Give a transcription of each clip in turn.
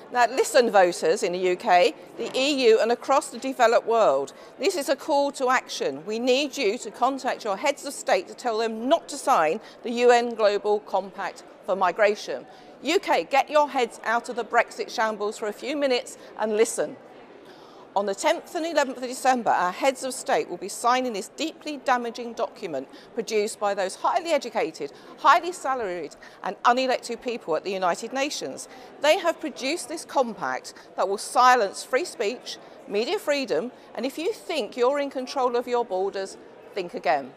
Now listen, voters in the UK, the EU and across the developed world. This is a call to action. We need you to contact your heads of state to tell them not to sign the UN Global Compact for Migration. UK, get your heads out of the Brexit shambles for a few minutes and listen. On the 10th and 11th of December, our heads of state will be signing this deeply damaging document produced by those highly educated, highly salaried and unelected people at the United Nations. They have produced this compact that will silence free speech, media freedom, and if you think you're in control of your borders, think again.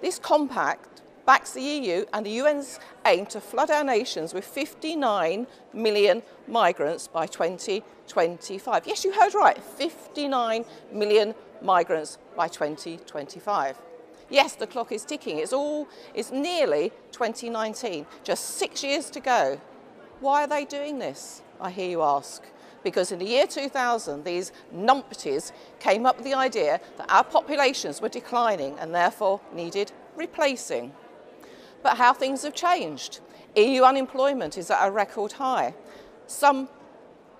This compact backs the EU and the UN's aim to flood our nations with 59 million migrants by 2025. Yes, you heard right, 59 million migrants by 2025. Yes, the clock is ticking. It's nearly 2019, just 6 years to go. Why are they doing this, I hear you ask? Because in the year 2000, these numpties came up with the idea that our populations were declining and therefore needed replacing. But how things have changed. EU unemployment is at a record high. Some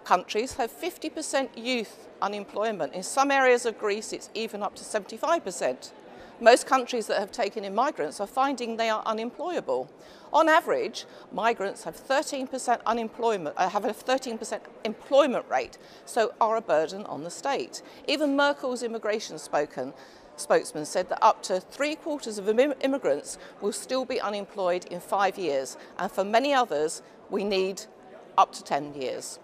countries have 50% youth unemployment. In some areas of Greece, it's even up to 75%. Most countries that have taken in migrants are finding they are unemployable. On average, migrants have 13% unemployment, have a 13% employment rate, so are a burden on the state. Even Merkel's immigration spokesman said that up to 3/4 of immigrants will still be unemployed in 5 years, and for many others, we need up to 10 years.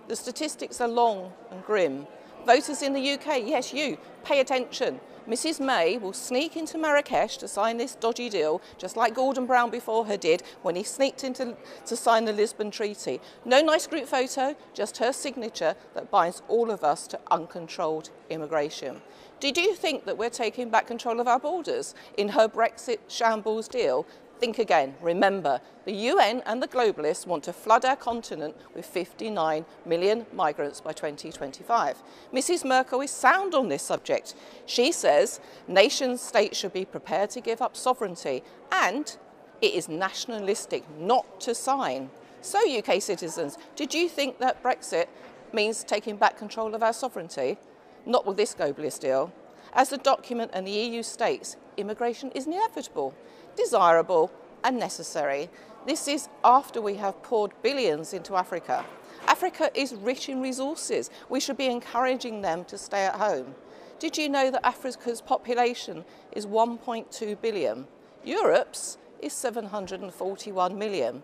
The statistics are long and grim. Voters in the UK, yes, you, pay attention. Mrs May will sneak into Marrakesh to sign this dodgy deal, just like Gordon Brown before her did when he sneaked in to sign the Lisbon Treaty. No nice group photo, just her signature that binds all of us to uncontrolled immigration. Did you think that we're taking back control of our borders in her Brexit shambles deal? Think again. Remember, the UN and the globalists want to flood our continent with 59 million migrants by 2025. Mrs Merkel is sound on this subject. She says nation states should be prepared to give up sovereignty and it is nationalistic not to sign. So UK citizens, did you think that Brexit means taking back control of our sovereignty? Not with this globalist deal. As the document and the EU states, immigration is inevitable, desirable and necessary. This is after we have poured billions into Africa. Africa is rich in resources. We should be encouraging them to stay at home. Did you know that Africa's population is 1.2 billion? Europe's is 741 million.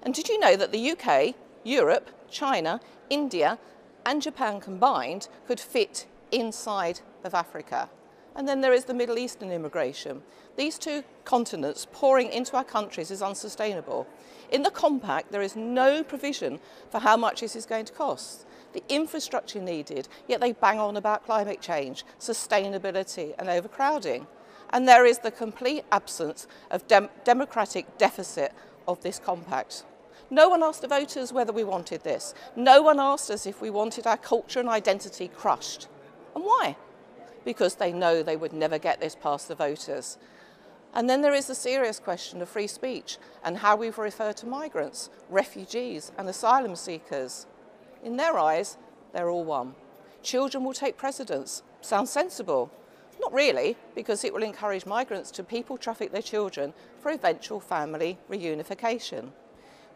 And did you know that the UK, Europe, China, India and Japan combined could fit inside of Africa? And then there is the Middle Eastern immigration. These two continents pouring into our countries is unsustainable. In the compact, there is no provision for how much this is going to cost, the infrastructure needed, yet they bang on about climate change, sustainability and overcrowding. And there is the complete absence of democratic deficit of this compact. No one asked the voters whether we wanted this. No one asked us if we wanted our culture and identity crushed. And why? Because they know they would never get this past the voters. And then there is the serious question of free speech and how we refer to migrants, refugees and asylum seekers. In their eyes, they're all one. Children will take precedence. Sounds sensible. Not really, because it will encourage migrants to people traffic their children for eventual family reunification.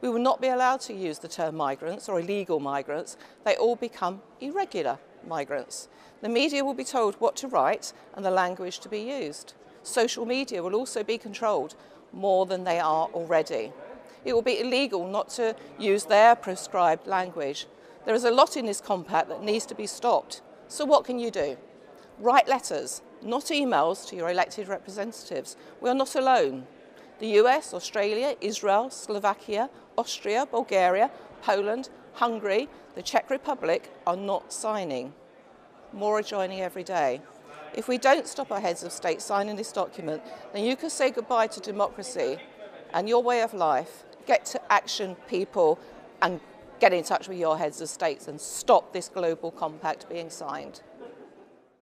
We will not be allowed to use the term migrants or illegal migrants. They all become irregular migrants. The media will be told what to write and the language to be used. Social media will also be controlled more than they are already. It will be illegal not to use their prescribed language. There is a lot in this compact that needs to be stopped. So what can you do? Write letters, not emails, to your elected representatives. We are not alone. The US, Australia, Israel, Slovakia, Austria, Bulgaria, Poland, Hungary, the Czech Republic are not signing. More are joining every day. If we don't stop our heads of state signing this document, then you can say goodbye to democracy and your way of life. Get to action, people, and get in touch with your heads of states and stop this global compact being signed.